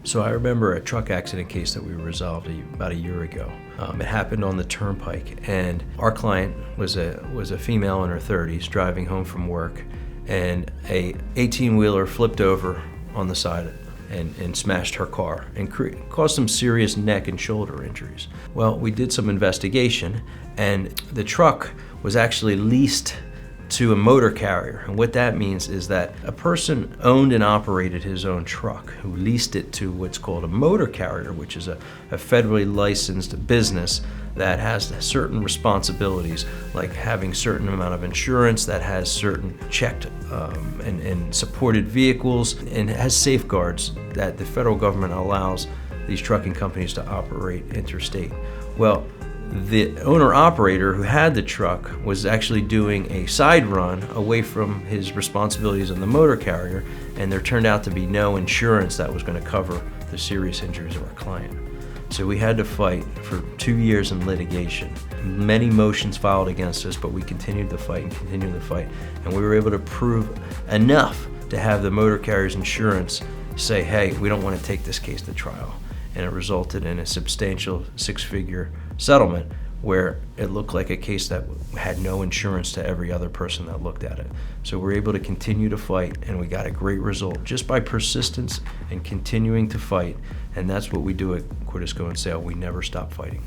So I remember a truck accident case that we resolved about a year ago. It happened on the turnpike, and our client was a female in her 30s driving home from work, and a 18-wheeler flipped over on the side and smashed her car and caused some serious neck and shoulder injuries. Well, we did some investigation, and the truck was actually leased to a motor carrier. And what that means is that a person owned and operated his own truck who leased it to what's called a motor carrier, which is a federally licensed business that has certain responsibilities, like having certain amount of insurance, that has certain checked and supported vehicles, and has safeguards that the federal government allows these trucking companies to operate interstate. Well, the owner-operator who had the truck was actually doing a side run away from his responsibilities on the motor carrier, and there turned out to be no insurance that was going to cover the serious injuries of our client. So we had to fight for 2 years in litigation. Many motions filed against us, but we continued to fight and continued to fight, and we were able to prove enough to have the motor carrier's insurance say, hey, we don't want to take this case to trial. And it resulted in a substantial six-figure settlement where it looked like a case that had no insurance to every other person that looked at it. So we're able to continue to fight, and we got a great result just by persistence and continuing to fight. And that's what we do at Cordisco Saile. We never stop fighting.